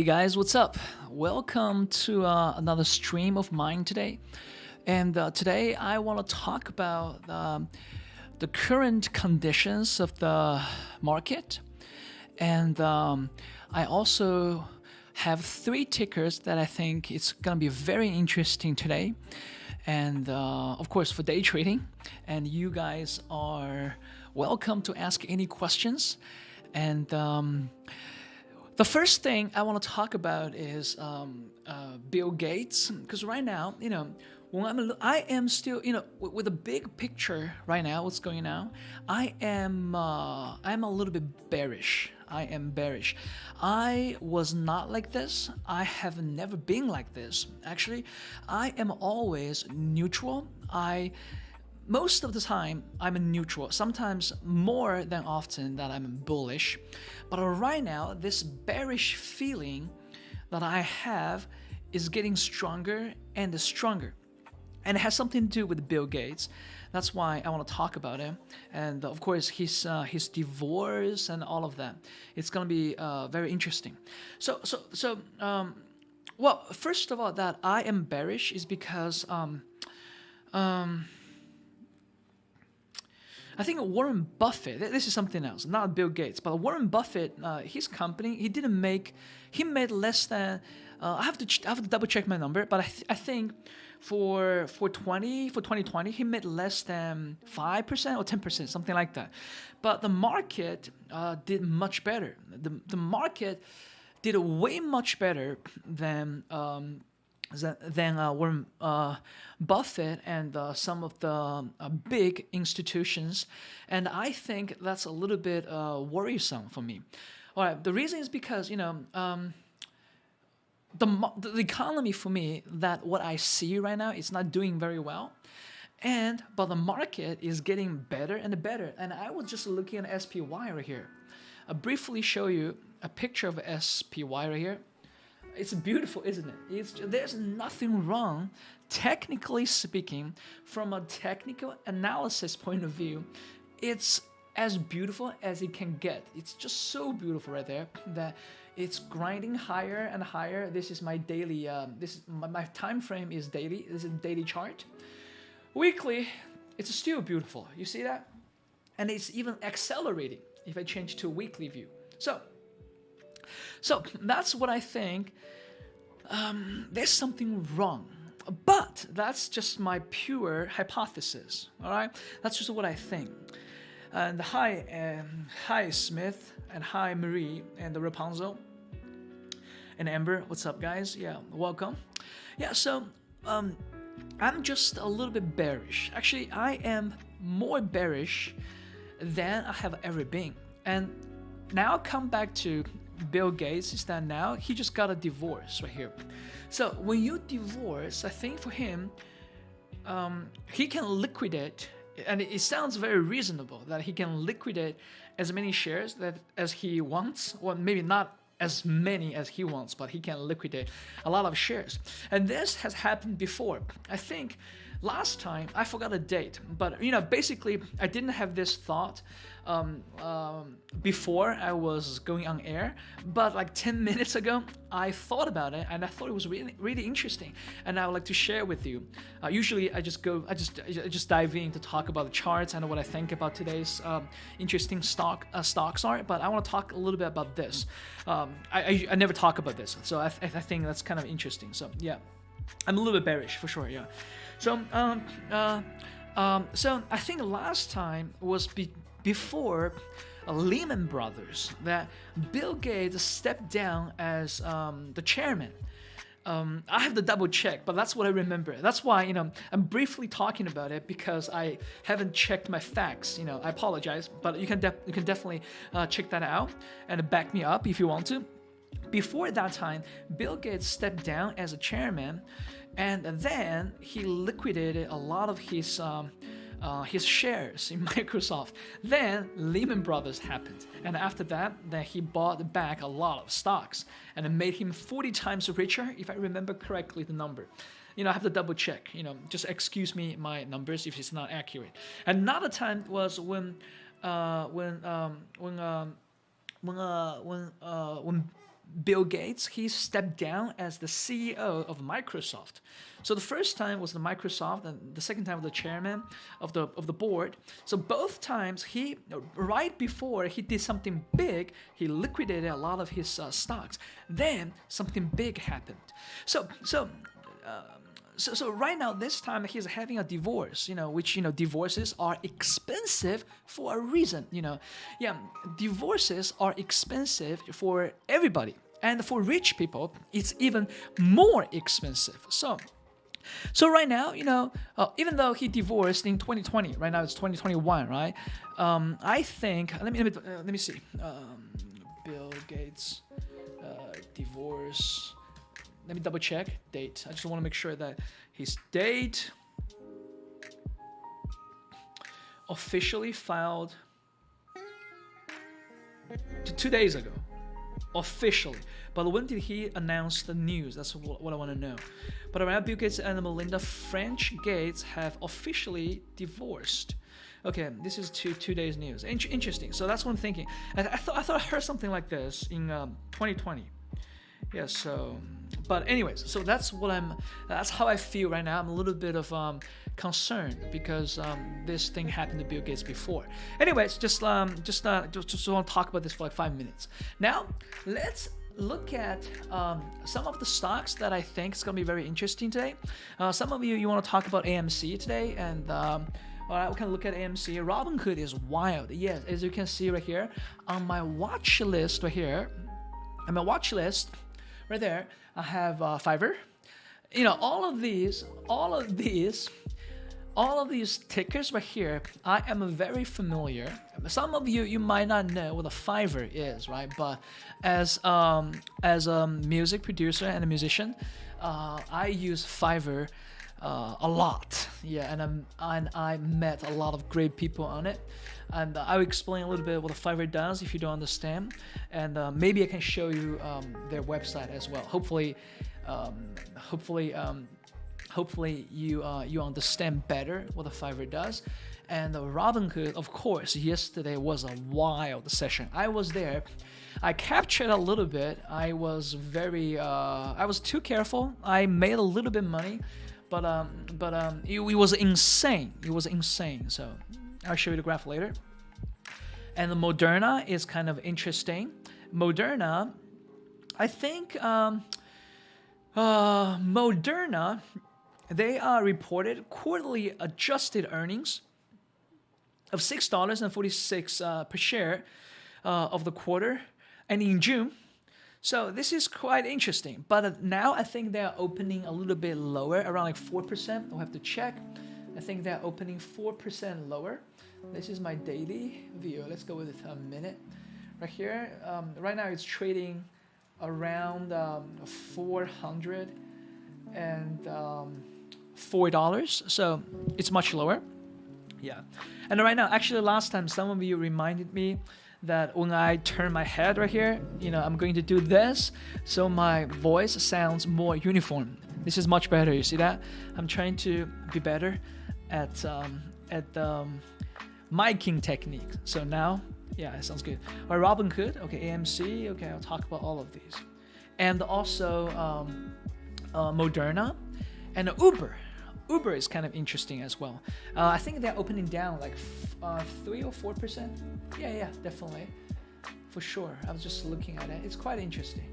Hey guys, what's up? Welcome to another stream of mine today. And today I want to talk about the current conditions of the market. And I also have 3 tickers that I think it's going to be very interesting today. And of course for day trading. And you guys are welcome to ask any questions. And the first thing I want to talk about is Bill Gates, because right now, when I am still, with the big picture right now, what's going on, I'm a little bit bearish. I am bearish. I was not like this. I have never been like this. Actually, I am always neutral. Most of the time, I'm a neutral. Sometimes more than often that I'm bullish. But right now, this bearish feeling that I have is getting stronger and stronger. And it has something to do with Bill Gates. That's why I want to talk about it. And of course, his divorce and all of that. It's going to be very interesting. Well, first of all, that I am bearish is because I think Warren Buffett, this is something else, not Bill Gates, but Warren Buffett, his company, he made less than, I have to double check my number, but I think for 2020, he made less than 5% or 10%, something like that. But the market did much better. The market did way much better than Warren Buffett and some of the big institutions, and I think that's a little bit worrisome for me. All right, the reason is because the economy for me, that what I see right now is not doing very well, but the market is getting better and better. And I was just looking at SPY right here. I'll briefly show you a picture of SPY right here. It's beautiful, isn't it? There's nothing wrong, technically speaking, from a technical analysis point of view. It's as beautiful as it can get. It's just so beautiful right there that it's grinding higher and higher. This is my daily. My time frame is daily. This is a daily chart. Weekly, it's still beautiful. You see that? And it's even accelerating if I change to a weekly view. So that's what I think. There's something wrong, but that's just my pure hypothesis. All right, that's just what I think. And hi Smith, and hi Marie, and the Rapunzel, and Amber. What's up, guys? Yeah, welcome. Yeah, so I'm just a little bit bearish. Actually, I am more bearish than I have ever been. And now come back to Bill Gates, is that now he just got a divorce right here. So when you divorce, I think for him, he can liquidate, and it sounds very reasonable that he can liquidate as many shares as he wants, or maybe not as many as he wants, but he can liquidate a lot of shares. And this has happened before. I think last time, I forgot a date, but basically I didn't have this thought before I was going on air, but like 10 minutes ago I thought about it, and I thought it was really interesting, and I would like to share with you. Usually I just dive in to talk about the charts and what I think about today's interesting stocks are, but I want to talk a little bit about this. I never talk about this, so I think that's kind of interesting. So yeah, I'm a little bit bearish for sure. Yeah. So I think last time was before Lehman Brothers that Bill Gates stepped down as the chairman. I have to double check, but that's what I remember. That's why I'm briefly talking about it, because I haven't checked my facts. I apologize, but you can definitely check that out and back me up if you want to. Before that time, Bill Gates stepped down as a chairman, and then he liquidated a lot of his shares in Microsoft. Then Lehman Brothers happened, and after that, then he bought back a lot of stocks, and it made him 40 times richer, if I remember correctly the number. I have to double check. Just excuse me my numbers if it's not accurate. Another time was when Bill Gates, he stepped down as the CEO of Microsoft. So the first time was the Microsoft, and the second time was the chairman of the board. So both times, right before he did something big, he liquidated a lot of his stocks. Then something big happened. So right now, this time he's having a divorce, which, divorces are expensive for a reason, Yeah, divorces are expensive for everybody. And for rich people, it's even more expensive. So right now, even though he divorced in 2020, right now it's 2021, right? I think, let me see. Bill Gates divorce. Let me double check date. I just want to make sure that his date officially filed 2 days ago. Officially. But when did he announce the news? That's what I want to know. But right now, Bill Gates and Melinda French Gates have officially divorced. Okay, this is two days news. Interesting. So that's what I'm thinking. I thought I heard something like this in 2020. Yeah, so, but anyways, so that's how I feel right now. I'm a little bit of concerned because this thing happened to Bill Gates before. Anyways, just want to talk about this for like 5 minutes. Now, let's look at some of the stocks that I think is going to be very interesting today. Some of you want to talk about AMC today, and all right, we can look at AMC. Robinhood is wild. Yes, as you can see right here on my watch list right here. On my watch list right there, I have FYRR. All of these tickers right here, I am very familiar. Some of you might not know what a FYRR is, right? But as a music producer and a musician, I use FYRR a lot. Yeah, and I met a lot of great people on it. And I'll explain a little bit what a FYRR does if you don't understand. And maybe I can show you their website as well. Hopefully you understand better what the FYRR does. And Robinhood, of course, yesterday was a wild session. I was there. I captured a little bit. I was too careful. I made a little bit of money, but it was insane. It was insane. So I'll show you the graph later. And the Moderna is kind of interesting. Moderna, I think Moderna, they are reported quarterly adjusted earnings of $6.46 per share of the quarter, and in June. So this is quite interesting. But now I think they're opening a little bit lower, around like 4%. I'll have to check. I think they're opening 4% lower. This is my daily view. Let's go with it a minute. Right here, right now it's trading around $404. So it's much lower. Yeah. And right now, actually last time, some of you reminded me that when I turn my head right here, I'm going to do this so my voice sounds more uniform. This is much better. You see that? I'm trying to be better at miking technique. So now, yeah, it sounds good. All right, Robinhood, okay, AMC, okay, I'll talk about all of these. And also Moderna and Uber. Uber is kind of interesting as well. I think they're opening down like 3 or 4%. Yeah, definitely. For sure. I was just looking at it. It's quite interesting.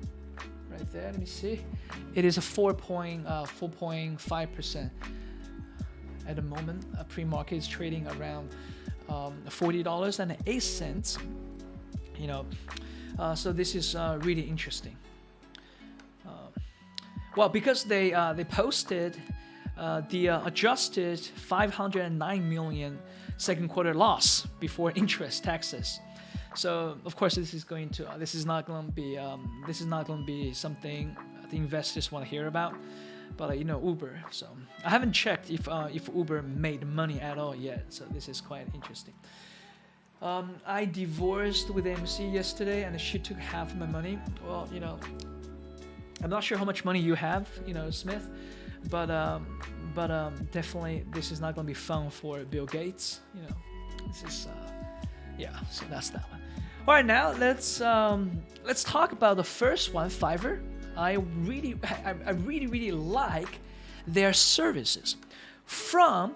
Right there, let me see. It is a 4.5%. At the moment, Premarket is trading around $40.08. So this is really interesting. Well, because they posted the adjusted 509 million second quarter loss before interest taxes. So of course this is not going to be something the investors want to hear about. But Uber. So I haven't checked if Uber made money at all yet. So this is quite interesting. I divorced with AMC yesterday, and she took half of my money. Well, I'm not sure how much money you have, Smith, but definitely this is not going to be fun for Bill Gates. This is, yeah. So that's that one. All right, now let's talk about the first one, FVRR. I really like their services. From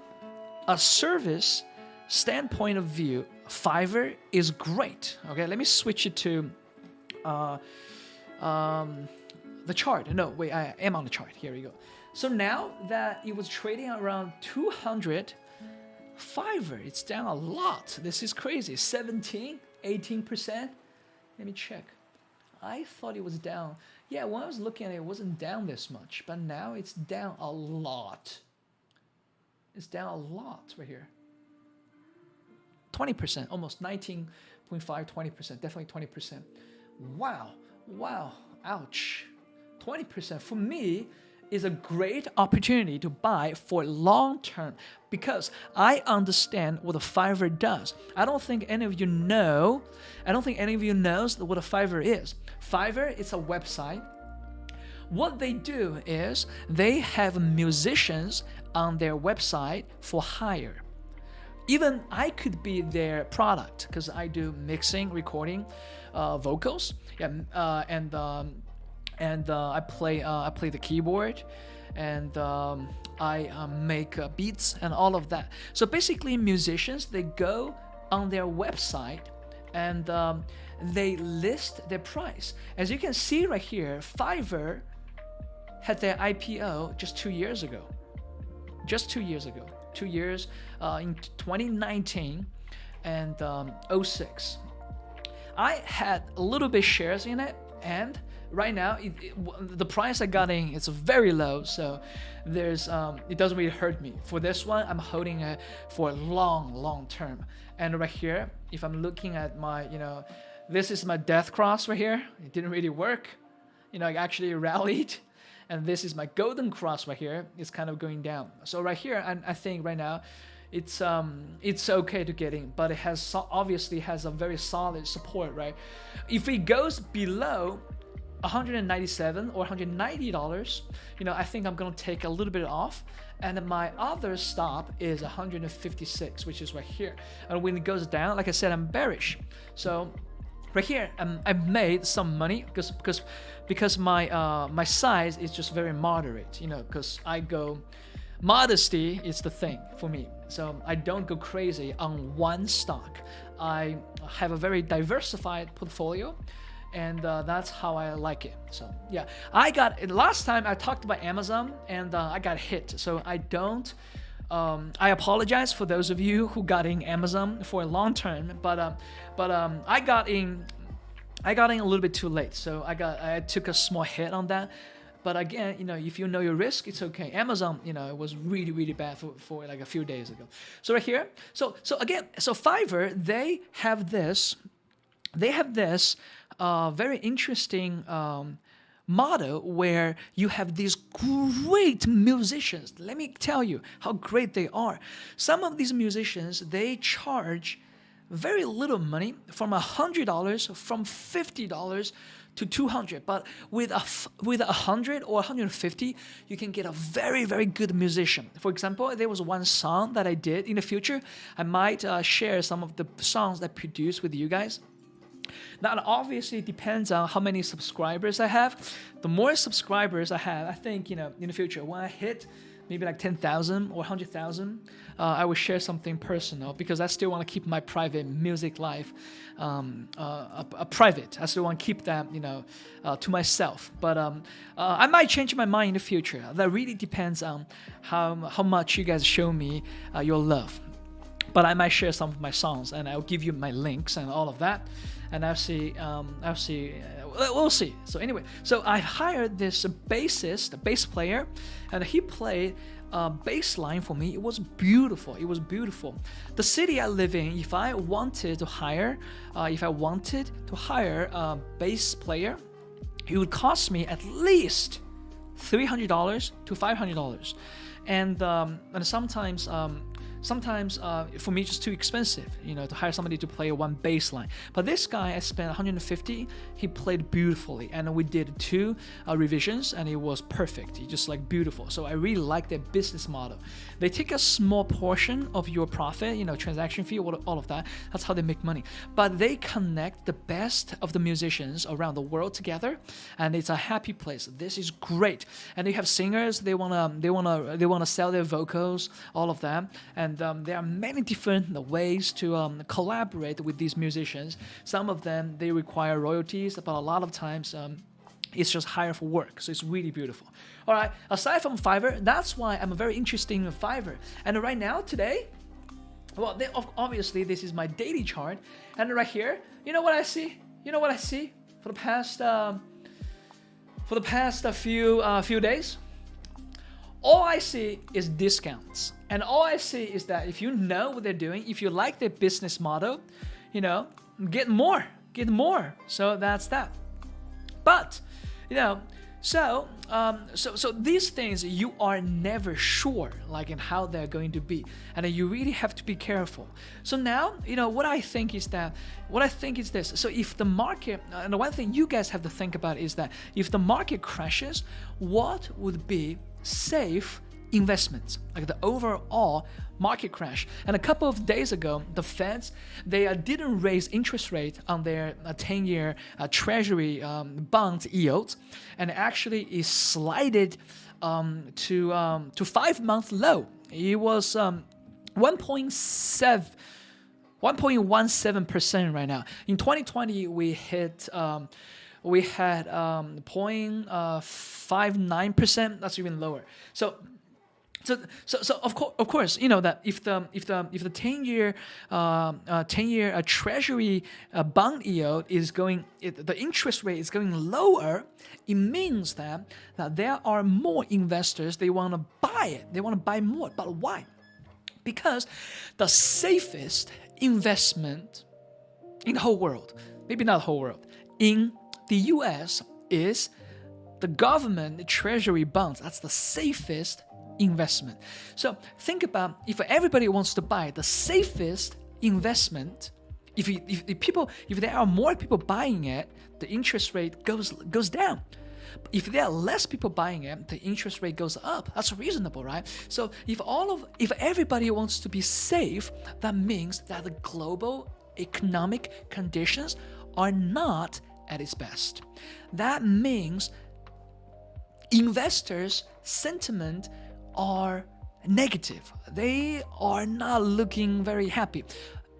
a service standpoint of view, FVRR is great. Okay, let me switch it to the chart. No, wait, I am on the chart. Here we go. So now that it was trading around 200, FVRR, it's down a lot. This is crazy. 17, 18%. Let me check. I thought it was down. Yeah, when I was looking at it, it wasn't down this much, but now it's down a lot. It's down a lot right here. 20%, almost 19.5, 20%, definitely 20%. Wow, ouch. 20% for me is a great opportunity to buy for long term because I understand what a FVRR does. I don't think any of you know. I don't think any of you knows what a FVRR is. FVRR is a website. What they do is they have musicians on their website for hire. Even I could be their product because I do mixing, recording, vocals, yeah, and I play the keyboard, and I make beats and all of that. So basically, musicians, they go on their website and they list their price. As you can see right here, FVRR had their IPO just 2 years ago. Just 2 years ago. 2 years in 2019 and 06. I had a little bit shares in it, and right now the price I got in is very low, so there's it doesn't really hurt me. For this one, I'm holding it for a long term. And right here, if I'm looking at my, this is my death cross right here. It didn't really work. I actually rallied. And this is my golden cross right here. It's kind of going down. So right here, I think right now, it's okay to get in, but it obviously has a very solid support, right? If it goes below $197 or $190, I think I'm gonna take a little bit off. And my other stop is 156, which is right here. And when it goes down, like I said, I'm bearish. So right here, I've made some money because my size is just very moderate, because I go, modesty is the thing for me. So I don't go crazy on one stock. I have a very diversified portfolio, and that's how I like it. So yeah, last time I talked about Amazon, and I got hit. So I don't. I apologize for those of you who got in Amazon for a long term, but I got in a little bit too late, so I took a small hit on that. But again, if you know your risk, it's okay. Amazon, it was really bad for like a few days ago. So right here, so FVRR, they have this very interesting model where you have these great musicians. Let me tell you how great they are. Some of these musicians, they charge very little money, from $100, from $50 to $200. But with $100 or $150, you can get a very good musician. For example, there was one song that I did. In the future, I might share some of the songs that I produced with you guys. Now, obviously, it depends on how many subscribers I have. The more subscribers I have, I think, in the future, when I hit maybe like 10,000 or 100,000, I will share something personal, because I still want to keep my private music life private. I still want to keep that, to myself. But I might change my mind in the future. That really depends on how much you guys show me your love. But I might share some of my songs, and I'll give you my links and all of that. And I'll see. We'll see. So anyway, so I hired this bass player, and he played bass line for me. It was beautiful. The city I live in, if I wanted to hire a bass player, it would cost me at least $300 to $500, and sometimes sometimes for me just too expensive, to hire somebody to play one bass line. But this guy, I spent 150. He played beautifully, and we did 2 revisions, and it was perfect. It just like beautiful. So I really like their business model. They take a small portion of your profit, transaction fee, all of that. That's how they make money. But they connect the best of the musicians around the world together, and it's a happy place. This is great. And they have singers. They wanna sell their vocals, all of that. And there are many different ways to collaborate with these musicians. Some of them, they require royalties, but a lot of times it's just hire for work. So it's really beautiful. All right, aside from Fiverr, that's why I'm very interested in Fiverr. And right now, today, well, obviously this is my daily chart. And right here, you know what I see? For the past few days? All I see is discounts. And all I see is that if you know what they're doing, if you like their business model, get more. So that's that. But, so these things, you are never sure, like in how they're going to be. And you really have to be careful. So now, what I think is this. So if the market, and the one thing you guys have to think about is that if the market crashes, what would be safe investments, like the overall market crash? And a couple of days ago, the Feds, they didn't raise interest rate on their 10-year Treasury bond yields, and actually it slided to 5-month low. It was 1.17% right now. In 2020, we had 0.59%. That's even lower. So of course, that if the 10-year Treasury bond yield is going, the interest rate is going lower, it means that there are more investors. They want to buy it. They want to buy more. But why? Because the safest investment in the whole world, maybe not the whole world, in the US is the government Treasury bonds. That's the safest investment. So think about, if everybody wants to buy the safest investment, if there are more people buying it, the interest rate goes down. If there are less people buying it, the interest rate goes up. That's reasonable, right? So if everybody wants to be safe, that means that the global economic conditions are not at its best. That means investors' sentiment are negative. They are not looking very happy.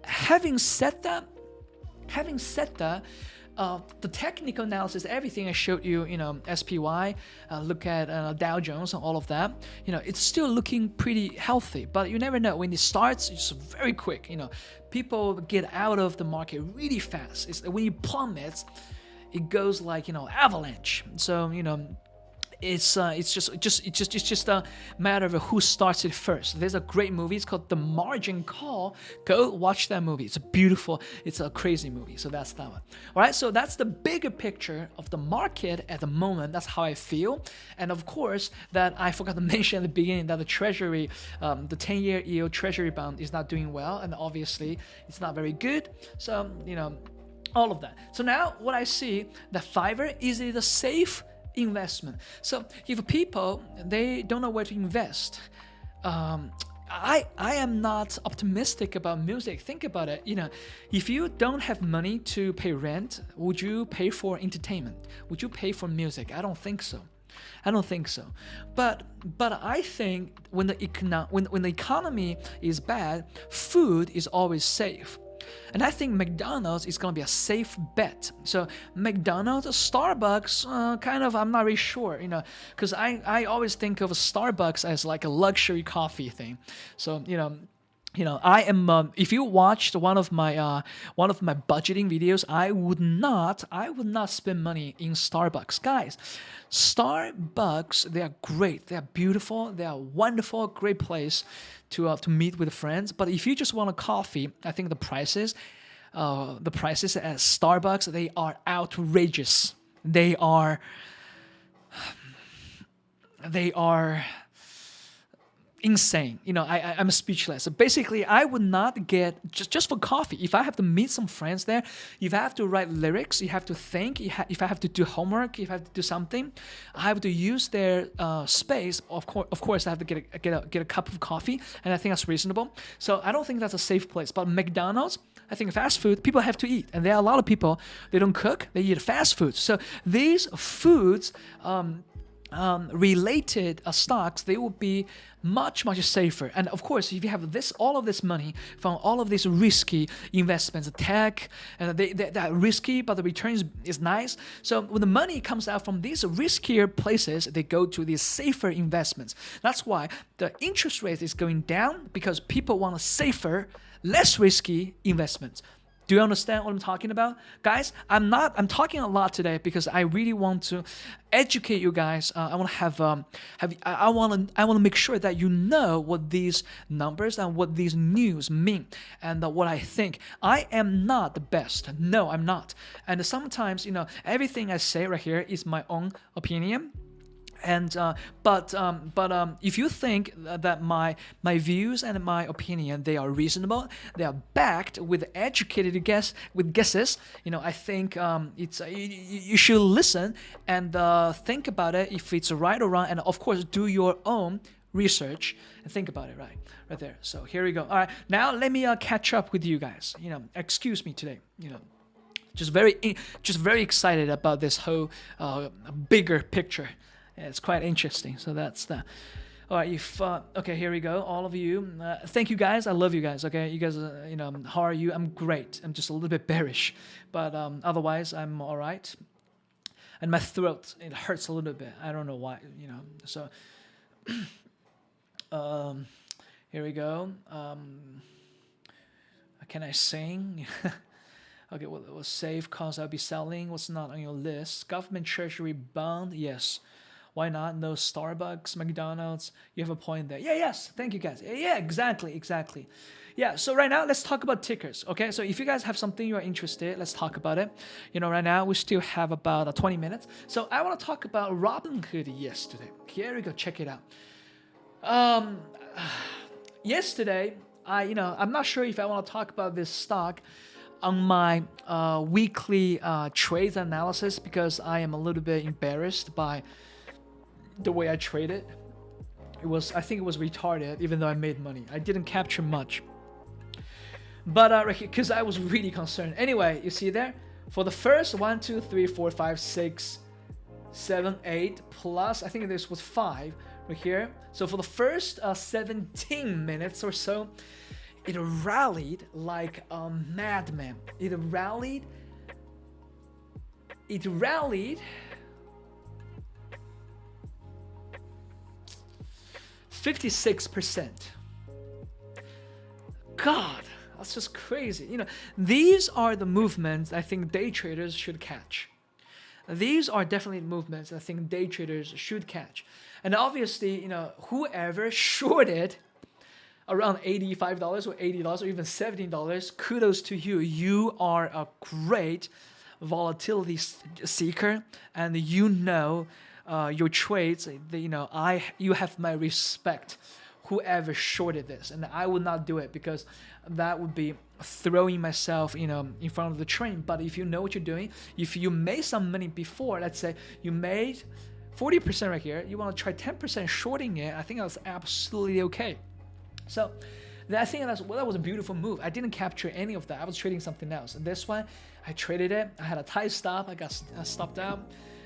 Having said that, the technical analysis, everything I showed you, SPY, look at Dow Jones and all of that, it's still looking pretty healthy. But you never know. When it starts, it's very quick. People get out of the market really fast. When it plummets, it goes like avalanche. So it's just a matter of who starts it first. There's a great movie. It's called The Margin Call. Go watch that movie. It's a crazy movie. So that's that one. All right. So that's the bigger picture of the market at the moment. That's how I feel. And of course, that I forgot to mention at the beginning that the Treasury, the 10-year yield Treasury bond is not doing well, and obviously it's not very good. So all of that. So now what I see, that Fiverr is a safe investment. So if people, they don't know where to invest, I am not optimistic about music. Think about it. If you don't have money to pay rent, would you pay for entertainment? Would you pay for music? I don't think so. But I think when the economy is bad, food is always safe. And I think McDonald's is going to be a safe bet. So McDonald's, Starbucks, I'm not really sure, because I always think of Starbucks as like a luxury coffee thing. So, I am. If you watched one of my budgeting videos, I would not spend money in Starbucks, guys. Starbucks, they are great, they are beautiful, they are wonderful, great place to meet with friends. But if you just want a coffee, I think the prices at Starbucks, they are outrageous. They are insane. You know, I'm speechless. So basically, I would not get just for coffee. If I have to meet some friends there, if I have to write lyrics, you have to think. If I have to do homework, if I have to do something, I have to use their space. Of course, I have to get a cup of coffee, and I think that's reasonable. So I don't think that's a safe place. But McDonald's, I think fast food, people have to eat, and there are a lot of people, they don't cook, they eat fast food. So these foods related stocks, they will be much safer. And of course, if you have all of this money from all of these risky investments, tech, and they're risky, but the return is nice. So when the money comes out from these riskier places, they go to these safer investments. That's why the interest rate is going down, because people want a safer, less risky investments. Do you understand what I'm talking about? Guys, I'm talking a lot today because I really want to educate you guys. I want to I want to make sure that you know what these numbers and what these news mean, and what I think. I am not the best. No, I'm not. And sometimes, you know, everything I say right here is my own opinion. And but if you think that my views and my opinion, they are reasonable, they are backed with educated guesses, you know, I think it's you should listen and think about it if it's right or wrong, and of course do your own research and think about it right there. So here we go. All right, now let me catch up with you guys. You know, excuse me today. You know, just very excited about this whole bigger picture. Yeah, it's quite interesting. So that's that. All right, okay, here we go. All of you, thank you guys. I love you guys. Okay, you guys, you know, how are you? I'm great. I'm just a little bit bearish, but otherwise I'm all right. And my throat, it hurts a little bit. I don't know why, you know. So here we go. Can I sing? Okay, what was safe cause I'll be selling? What's not on your list? Government treasury bond? Yes. Why not? No Starbucks, McDonald's. You have a point there. Yeah, yes. Thank you, guys. Yeah, exactly. Yeah, so right now, let's talk about tickers, okay? So if you guys have something you are interested, let's talk about it. You know, right now, we still have about 20 minutes. So I want to talk about Robinhood yesterday. Here we go. Check it out. Yesterday, I'm not sure if I want to talk about this stock on my weekly trades analysis, because I am a little bit embarrassed by the way I traded. I think it was retarded, even though I made money. I didn't capture much. But because I was really concerned. Anyway, you see there? For the first 1, 2, 3, 4, 5, 6, 7, 8, plus, I think this was 5 right here. So for the first 17 minutes or so, it rallied like a madman. It rallied 56%. God, that's just crazy. You know, these are the movements I think day traders should catch. These are definitely movements I think day traders should catch. And obviously, you know, whoever shorted around $85 or $80 or even $17, kudos to you. You are a great volatility seeker, and you know your trades. You have my respect. Whoever shorted this, and I would not do it because that would be throwing myself, you know, in front of the train. But if you know what you're doing, if you made some money before, let's say you made 40% right here, you want to try 10% shorting it, I think that's absolutely okay. So I think that was a beautiful move. I didn't capture any of that. I was trading something else. And this one, I traded it. I had a tight stop. I got stopped out,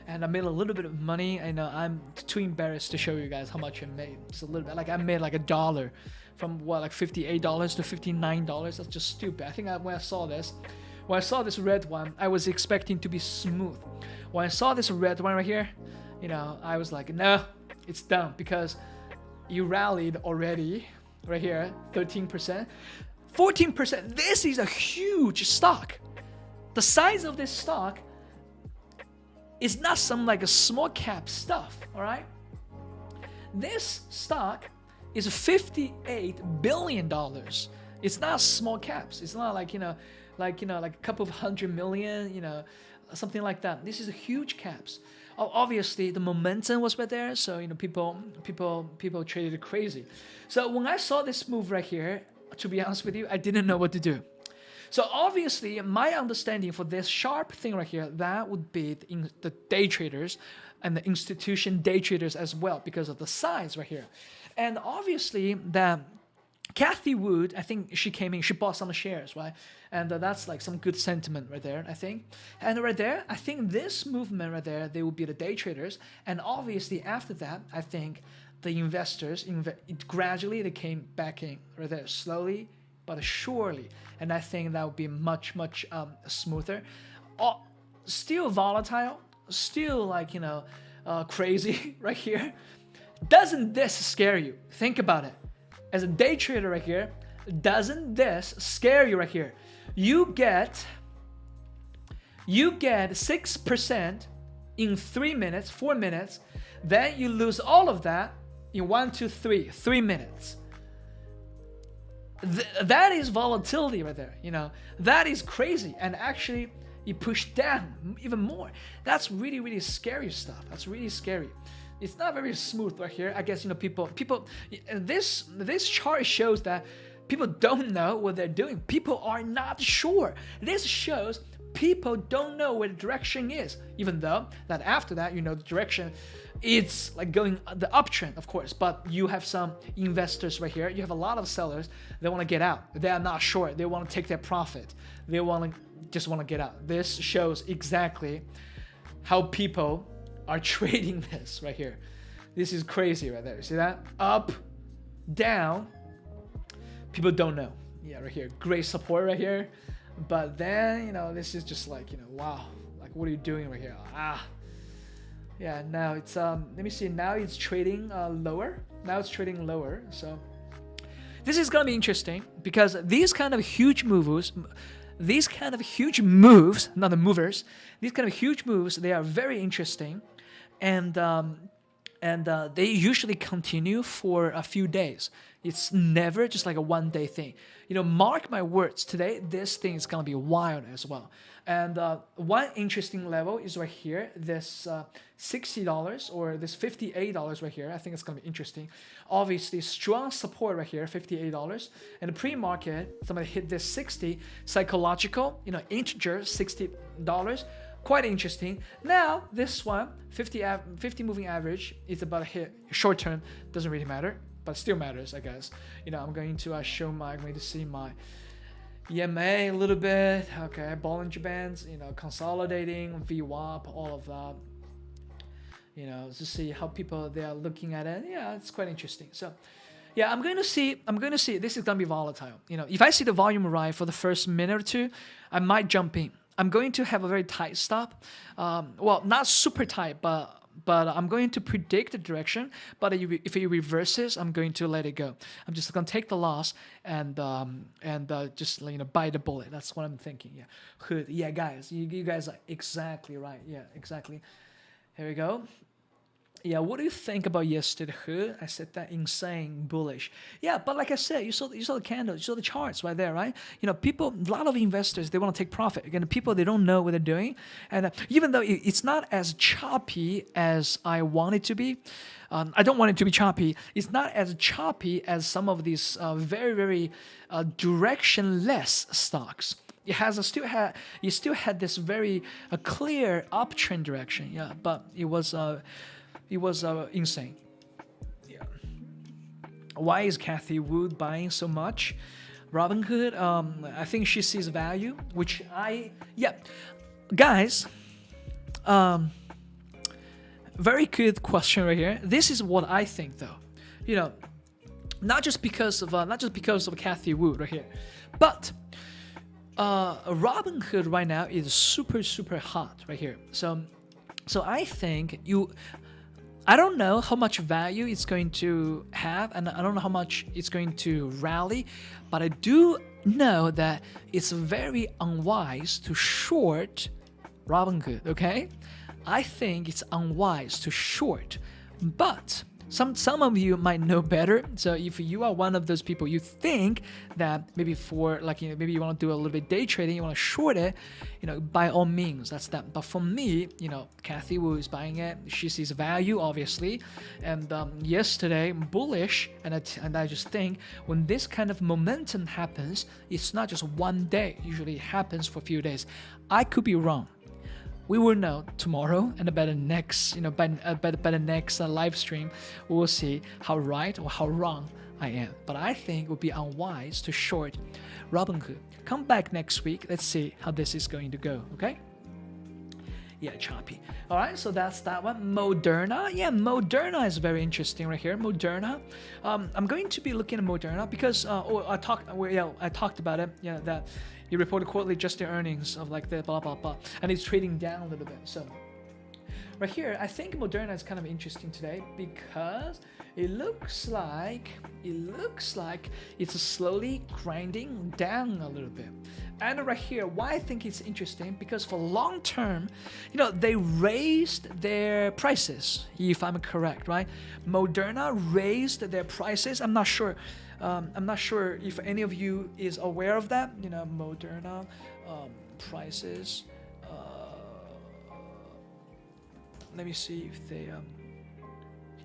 and I made a little bit of money. I know I'm too embarrassed to show you guys how much I made. Just a little bit. Like I made like $1 from like $58 to $59. That's just stupid. I think when I saw this red one, I was expecting to be smooth. When I saw this red one right here, you know, I was like, no, it's done, because you rallied already. Right here, 13%, 14%. This is a huge stock. The size of this stock is not some like a small cap stuff, all right? This stock is $58 billion. It's not small caps. It's not like, like a couple of $100 million, something like that. This is a huge caps. Obviously, the momentum was right there, so people traded it crazy. So when I saw this move right here, to be honest with you, I didn't know what to do. So obviously, my understanding for this sharp thing right here, that would be the day traders and the institution day traders as well, because of the size right here. And obviously, that Kathy Wood, I think she came in, she bought some shares, right? And that's like some good sentiment right there, I think. And right there, I think this movement right there, they will be the day traders. And obviously, after that, I think the investors, gradually they came back in right there, slowly but surely. And I think that would be much, much smoother. Still volatile, still like, crazy right here. Doesn't this scare you? Think about it. As a day trader right here, doesn't this scare you right here? You get 6% in 3 minutes, 4 minutes, then you lose all of that in 3 minutes. That is volatility right there, that is crazy. And actually you push down even more. That's really, really scary stuff. That's really scary. It's not very smooth right here. I guess, people, this chart shows that people don't know what they're doing. People are not sure. This shows people don't know where the direction is, even though that after that, the direction, it's like going the uptrend, of course, but you have some investors right here. You have a lot of sellers. They want to get out. They are not sure. They want to take their profit. They just want to get out. This shows exactly how people are trading this right here. This is crazy right there. You see that? Up, down. People don't know. Yeah, right here. Great support right here. But then, this is just like, wow. Like, what are you doing right here? Yeah, now it's, let me see. Now it's trading lower. Now it's trading lower. So this is going to be interesting because these kind of huge moves, not the movers, these kind of huge moves, they are very interesting. And they usually continue for a few days. It's never just like a one-day thing. Mark my words, today this thing is going to be wild as well. And one interesting level is right here, this $60 or this $58 right here. I think it's going to be interesting. Obviously, strong support right here, $58. And the pre-market, somebody hit this 60, psychological, integer, $60. Quite interesting. Now, this one, 50 moving average, is about to hit short term. Doesn't really matter, but still matters, I guess. I'm going to I'm going to see my EMA a little bit. Okay, Bollinger Bands, consolidating, VWAP, all of that. To see how people, they are looking at it. Yeah, it's quite interesting. So, yeah, I'm going to see, this is going to be volatile. If I see the volume rise for the first minute or two, I might jump in. I'm going to have a very tight stop. Well, not super tight, but I'm going to predict the direction. But if it reverses, I'm going to let it go. I'm just going to take the loss and just bite the bullet. That's what I'm thinking. Yeah, good. Yeah, guys, you guys are exactly right. Yeah, exactly. Here we go. Yeah, what do you think about yesterday? I said that insane bullish. Yeah, but like I said, you saw the candle, you saw the charts right there, right? People, a lot of investors, they want to take profit. Again, people, they don't know what they're doing, and even though it's not as choppy as I want it to be, I don't want it to be choppy. It's not as choppy as some of these very, very directionless stocks. You still had this very clear uptrend direction. Yeah, but it was insane. Yeah. Why is Kathy Wood buying so much? Robinhood, I think she sees value, which guys, very good question right here. This is what I think, though. Not just because of Kathy Wood right here, but Robinhood right now is super, super hot right here. So I think I don't know how much value it's going to have, and I don't know how much it's going to rally, but I do know that it's very unwise to short Robinhood, okay? I think it's unwise to short, but some of you might know better. So if you are one of those people, you think that maybe for like, maybe you want to do a little bit day trading, you want to short it, by all means, that's that. But for me, Kathy Wu is buying it. She sees value, obviously, and yesterday bullish, and I just think when this kind of momentum happens, it's not just one day. Usually it happens for a few days. I could be wrong. We will know tomorrow, and by the next, by the next live stream, we will see how right or how wrong I am. But I think it would be unwise to short Robinhood. Come back next week. Let's see how this is going to go. Okay? Yeah, choppy. All right, so that's that one. Moderna. Yeah, Moderna is very interesting right here. Moderna. I'm going to be looking at Moderna because I talked about it. Yeah, that. You reported quarterly adjusted earnings of like the blah, blah, blah. And it's trading down a little bit. So right here, I think Moderna is kind of interesting today because it looks like it's slowly grinding down a little bit. And right here, why I think it's interesting, because for long term, they raised their prices, if I'm correct, right? Moderna raised their prices. I'm not sure if any of you is aware of that. Moderna prices. Let me see if they.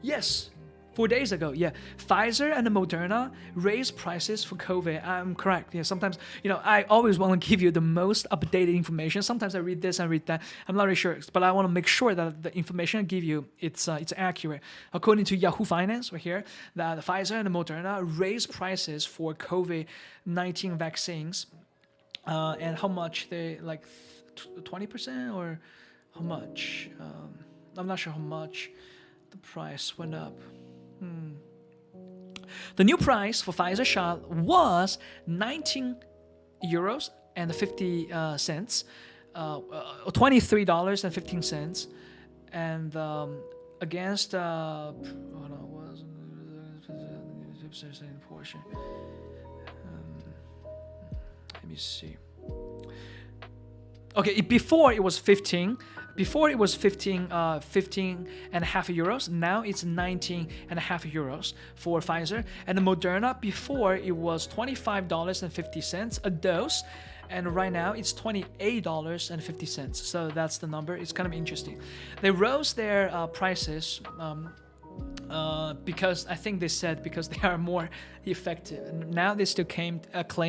Yes, 4 days ago. Yeah, Pfizer and Moderna raised prices for COVID. I'm correct. Yeah, sometimes I always want to give you the most updated information. Sometimes I read this and read that. I'm not really sure, but I want to make sure that the information I give you it's accurate. According to Yahoo Finance, right here, that Pfizer and Moderna raised prices for COVID-19 vaccines, and how much they 20% or how much? I'm not sure how much the price went up. The new price for Pfizer shot was 19 euros and 50 cents, $23.15, and against portion. Let me see. Okay, before it was 15. Before it was 15 and a half euros. Now it's 19 and a half euros for Pfizer. And the Moderna, before it was $25.50 a dose. And right now it's $28.50. So that's the number. It's kind of interesting. They rose their prices because I think they said because they are more effective. And now they still claim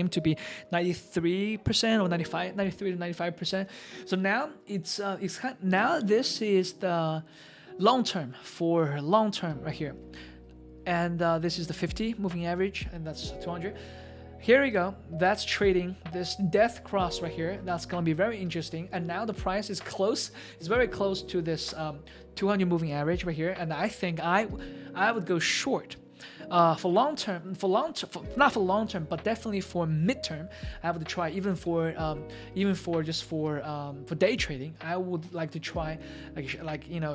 to be 93% or 93 to 95%. So now now this is the long term right here, and this is the 50 moving average, and that's 200. Here we go. That's trading this death cross right here. That's going to be very interesting. And now the price is close. It's very close to this 200 moving average right here. And I think I would go short. For long term, not for long term, but definitely for midterm, I would try even for day trading. I would like to try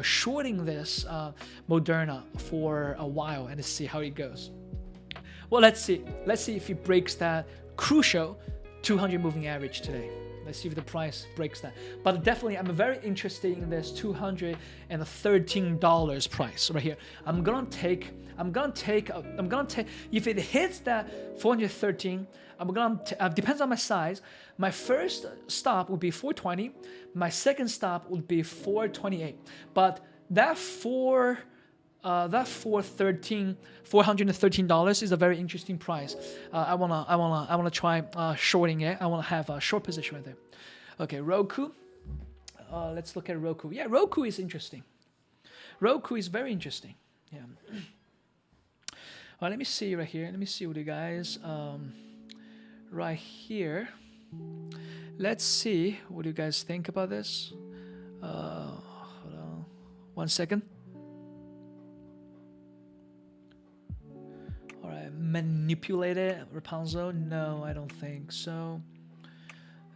shorting this Moderna for a while and to see how it goes. Well, let's see if it breaks that crucial 200 moving average today. Let's see if the price breaks that. But definitely, I'm very interested in this $213 price right here. I'm gonna take. If it hits that 413, depends on my size. My first stop would be 420. My second stop would be 428. But that $413 is a very interesting price. I wanna try shorting it. I wanna have a short position right there. Okay, ROKU. Let's look at ROKU. Yeah, ROKU is interesting. ROKU is very interesting. Yeah. Let me see right here. Let me see what you guys right here. Let's see what you guys think about this. Hold on 1 second. Manipulated Rapunzel? No, I don't think so.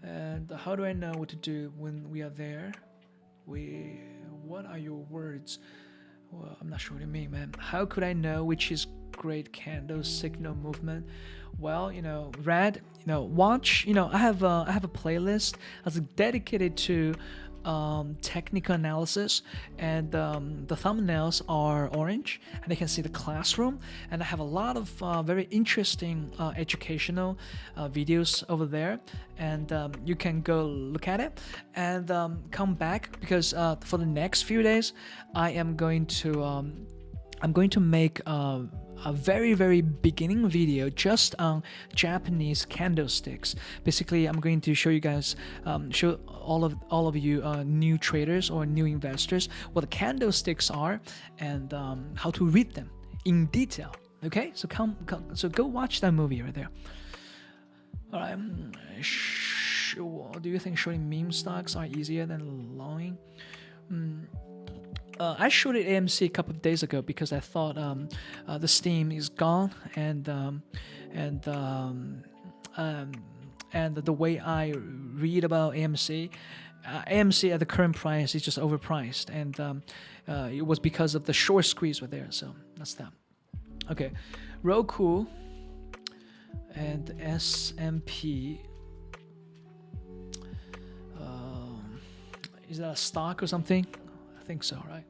And how do I know what to do when we are there? What are your words? Well, I'm not sure what you mean, man. How could I know which is great candle signal movement? Well, red, watch, I have a playlist that's dedicated to technical analysis, and the thumbnails are orange, and you can see the classroom, and I have a lot of very interesting educational videos over there, and you can go look at it and come back, because for the next few days I'm going to make a very beginning video just on Japanese candlesticks. Basically, I'm going to show you guys, show all of you new traders or new investors what the candlesticks are, and how to read them in detail. Okay, so so go watch that movie right there. All right. Do you think shorting meme stocks are easier than longing? I shorted AMC a couple of days ago because I thought the steam is gone, and the way I read about AMC at the current price is just overpriced, and it was because of the short squeeze right there. So that's that. Okay, ROKU and S&P. Is that a stock or something? I think so, right?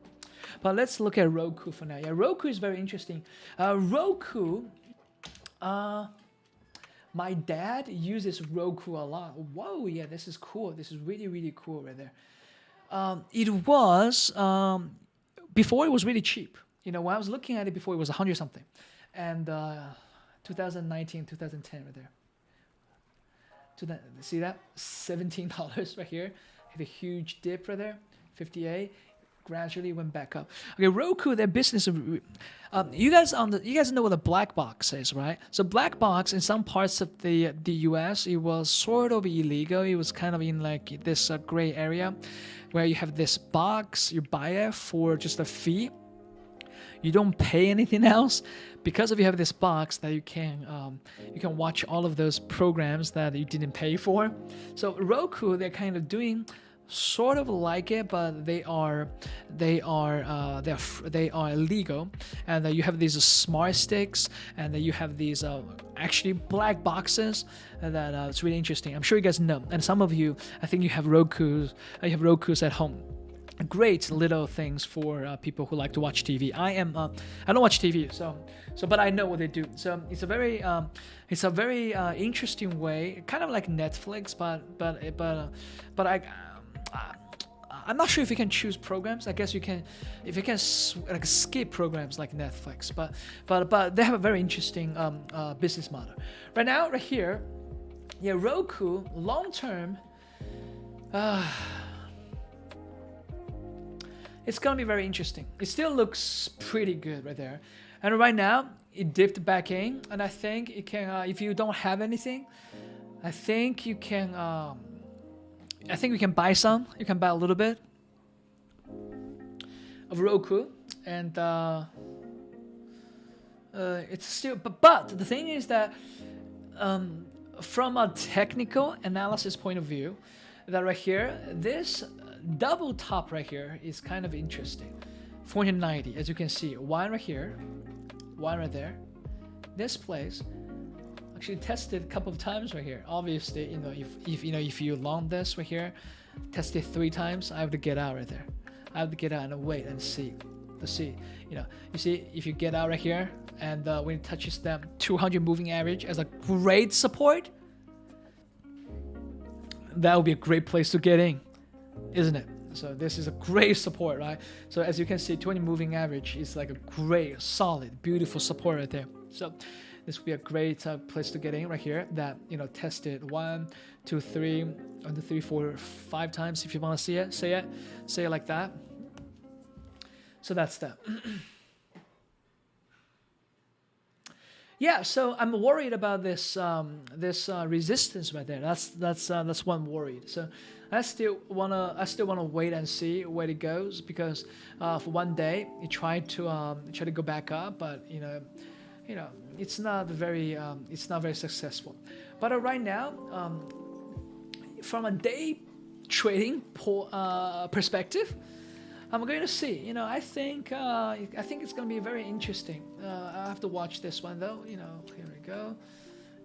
But let's look at ROKU for now. Yeah, ROKU is very interesting. ROKU, my dad uses ROKU a lot. Whoa, yeah, this is cool. This is really cool right there. It was, before it was really cheap. You know, when I was looking at it before, it was 100 something. And 2019, 2010 right there. See that? $17 right here. Hit a huge dip right there. 58. Gradually went back up. Okay, ROKU, their business. You guys know what a black box is, right? So black box in some parts of the U.S. it was sort of illegal. It was kind of in like this gray area, where you have this box, you buy it for just a fee. You don't pay anything else, because if you have this box that you can watch all of those programs that you didn't pay for. So ROKU, they're kind of doing sort of like it, but they are illegal, and you have these smart sticks, and you have these actually black boxes that it's really interesting. I'm sure you guys know, and some of you, I think you have ROKUs at home. Great little things for people who like to watch TV. I don't watch TV, so but I know what they do. So it's a very interesting way, kind of like Netflix, but I'm not sure if you can choose programs. I guess you can, if you can like skip programs like Netflix, but they have a very interesting business model. Right now, right here, yeah, ROKU long term. It's gonna be very interesting. It still looks pretty good right there, and right now it dipped back in, and I think it can. If you don't have anything, I think you can. I think we can buy some. You can buy a little bit of ROKU, and it's still. But the thing is that from a technical analysis point of view, that right here, this double top right here is kind of interesting. 490, as you can see, one right here, one right there. This place actually tested a couple of times right here. Obviously, you know, if you long this right here, tested 3 times, I have to get out right there. I have to get out and wait and see. To see, you see, if you get out right here, and when it touches that 200 moving average as a great support, that would be a great place to get in, isn't it? So this is a great support, right? So as you can see, 20 moving average is like a great, solid, beautiful support right there. So this would be a great place to get in right here. That, you know, tested 1, 2, 3, 1, 2, 3, 4, 5 times. If you want to see it, say it like that. So that's that. Yeah, so I'm worried about this resistance right there. That's one worried. So I still wanna wait and see where it goes, because for one day it tried to go back up, but you know it's not very successful. But right now, from a day trading perspective, I'm going to see. You know, I think it's going to be very interesting. I have to watch this one though. You know, here we go.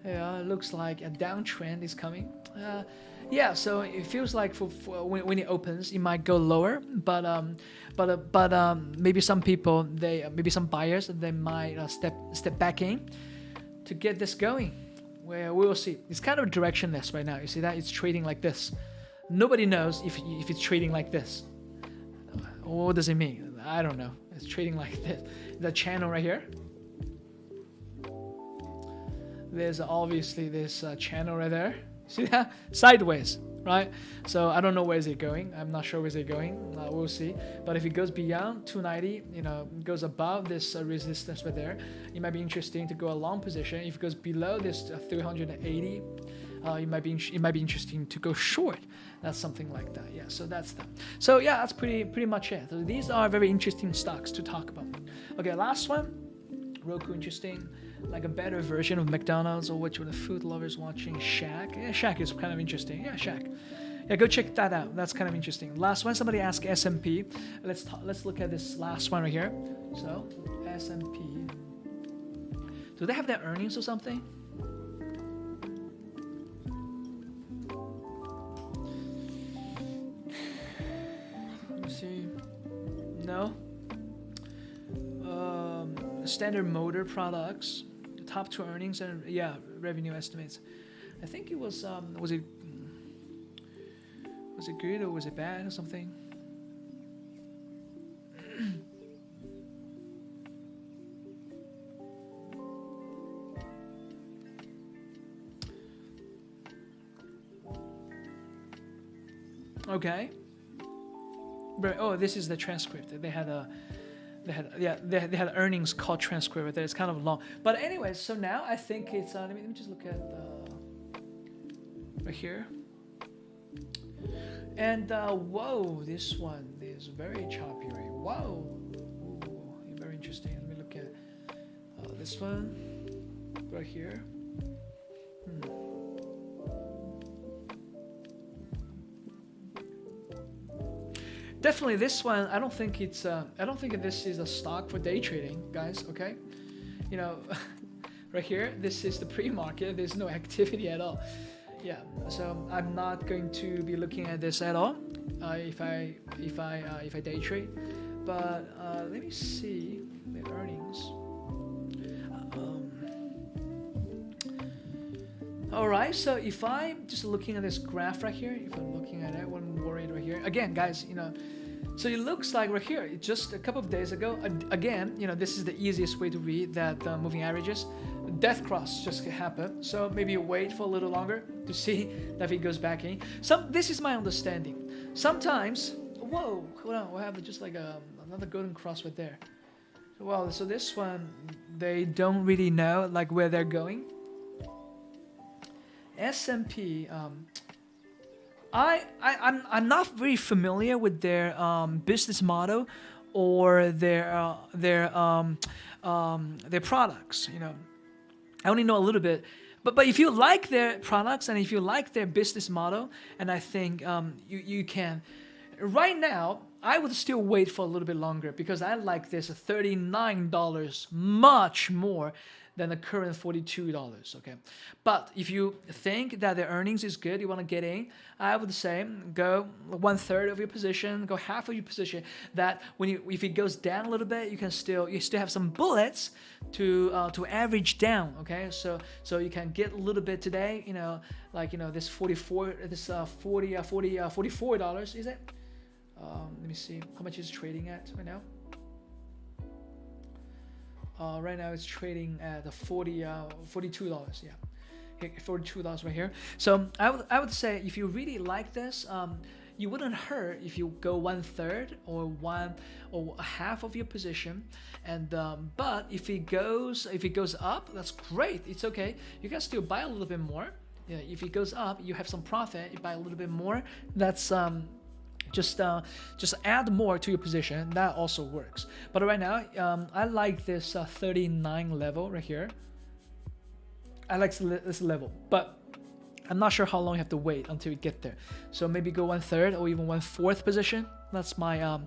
Yeah, it looks like a downtrend is coming. Yeah, so it feels like for when it opens, it might go lower, but maybe some people, maybe some buyers, they might step back in to get this going. Where we will see. It's kind of directionless right now. You see that it's trading like this. Nobody knows if it's trading like this. What does it mean? I don't know. It's trading like this. The channel right here. There's obviously this channel right there. See that? Sideways, right? So I don't know where is it going. I'm not sure where is it going. We'll see. But if it goes beyond 290, goes above this resistance right there, it might be interesting to go a long position. If it goes below this 380, it might be interesting to go short. That's something like that. Yeah. So that's that. So yeah, that's pretty much it. So these are very interesting stocks to talk about. Okay, last one. ROKU, interesting. Like a better version of McDonald's, or which one the food lovers watching. Shack. Yeah, Shack is kind of interesting. Yeah, Shack. Yeah, go check that out. That's kind of interesting. Last one, somebody asked S&P. Let's look at this last one right here. So S&P. Do they have their earnings or something? Let me see. No. Standard Motor Products, top 2 earnings and revenue estimates. I think it was it good or was it bad or something? Okay. Oh, this is the transcript. They had earnings call transcript right there. It's kind of long, but anyways. So now I think it's let me just look at right here. And whoa, this one is very choppy, right? Whoa, ooh, very interesting. Let me look at this one right here. Definitely this one. I don't think this is a stock for day trading, guys. Okay, right here, this is the pre-market. There's no activity at all. Yeah, so I'm not going to be looking at this at all if I day trade. But let me see the earnings. All right, so if I'm just looking at this graph right here, if I'm looking at it, I'm worried right here. Again, guys, so it looks like right here, just a couple of days ago, again, this is the easiest way to read that moving averages. Death cross just happened, so maybe wait for a little longer to see that it goes back in. This is my understanding. Sometimes, whoa, hold on, we have just like another golden cross right there. Well, so this one, they don't really know like where they're going. S&P, I'm not very familiar with their business model or their products. I only know a little bit, but if you like their products and if you like their business model, and I think you can. Right now, I would still wait for a little bit longer because I like this $39 much more than the current $42. Okay, but if you think that the earnings is good, you want to get in, I would say go 1/3 of your position, go half of your position. That if it goes down a little bit, you still have some bullets to average down. Okay, so you can get a little bit today. This $44 is it? Let me see how much is trading at right now. Right now it's trading at the $42. Yeah, $42 right here. So I would say if you really like this, you wouldn't hurt if you go 1/3 or half of your position, and but if it goes up, that's great. It's okay. You can still buy a little bit more. Yeah, if it goes up, you have some profit. You buy a little bit more. That's just add more to your position. That also works. But right now, I like this 39 level right here. I like this level, but I'm not sure how long you have to wait until you get there. So maybe go 1/3 or even 1/4 position. That's my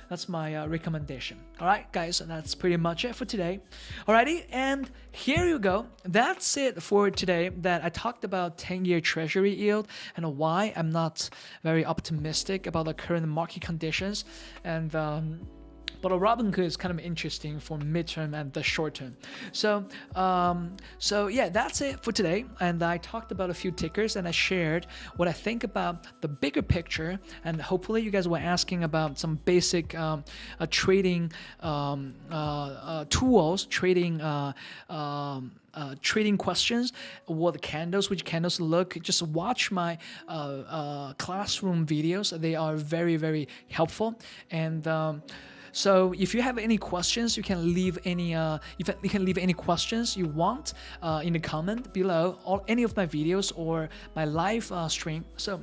That's my recommendation. All right, guys, that's pretty much it for today. Alrighty, and here you go. That's it for today. That I talked about 10-year Treasury yield and why I'm not very optimistic about the current market conditions. And but a Robinhood is kind of interesting for midterm and the short term. So yeah, that's it for today. And I talked about a few tickers and I shared what I think about the bigger picture. And hopefully you guys were asking about some basic trading tools, trading questions, what the candles, which candles look. Just watch my classroom videos. They are very, very helpful. And so if you have any questions, you can leave any questions you want in the comment below, or any of my videos or my live stream. So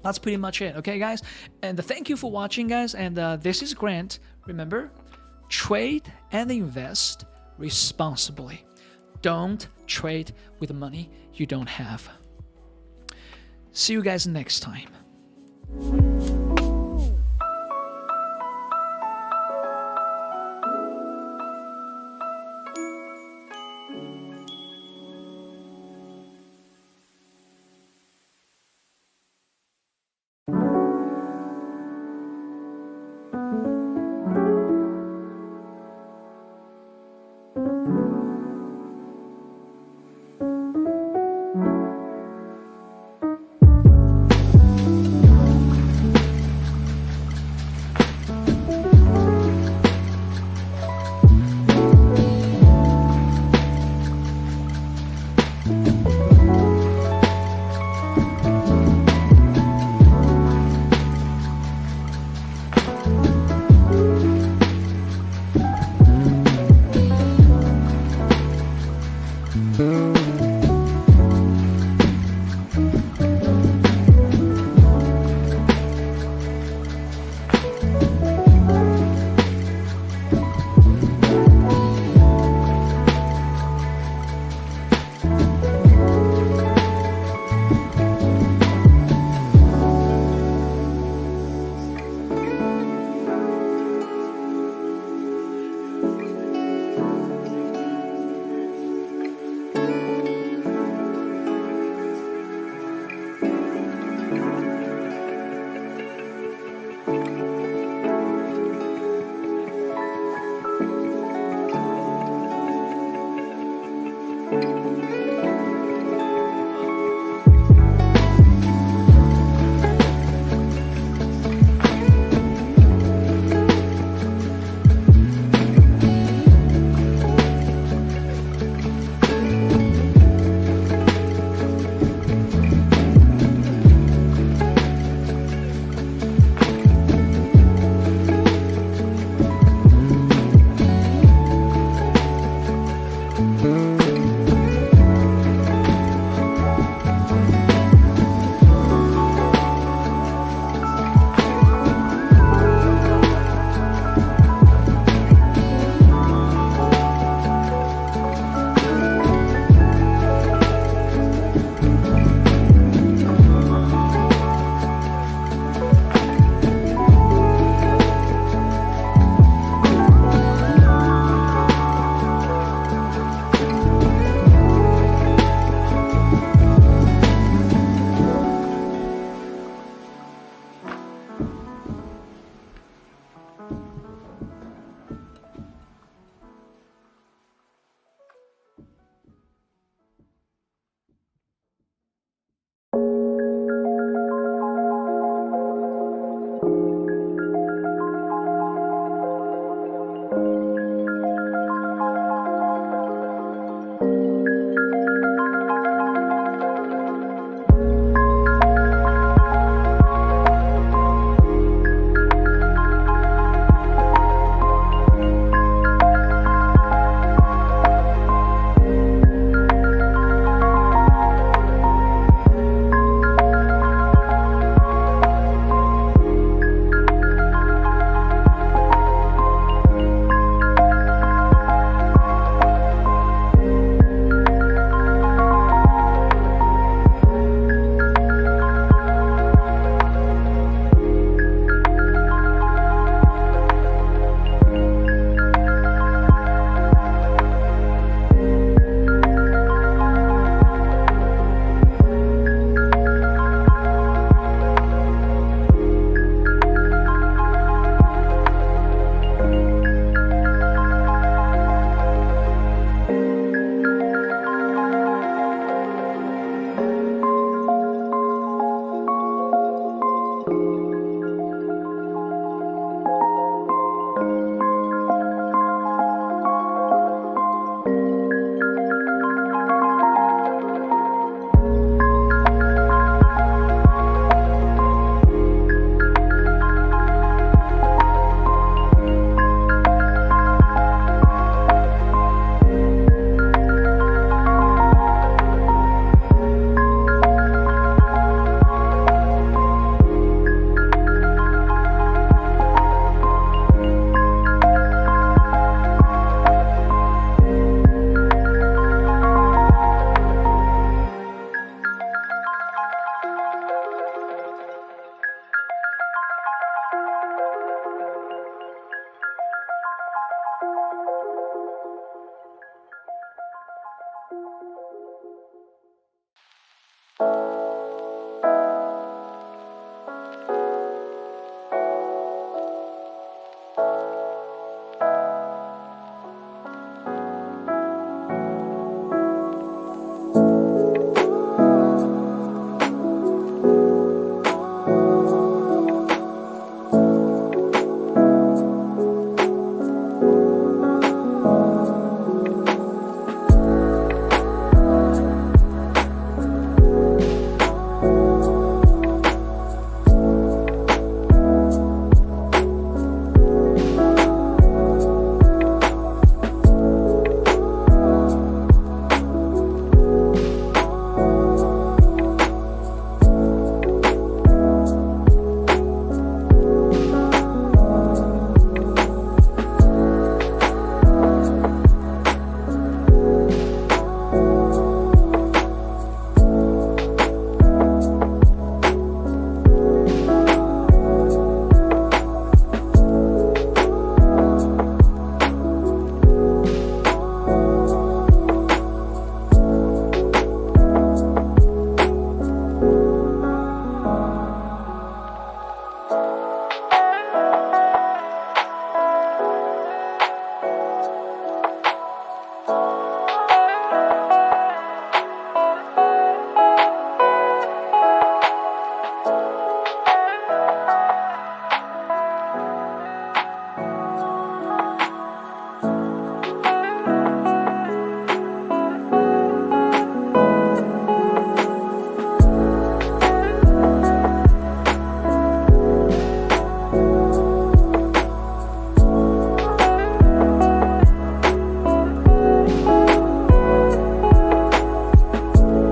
that's pretty much it. Okay, guys, and thank you for watching, guys. And this is Grant. Remember, trade and invest responsibly. Don't trade with money you don't have. See you guys next time.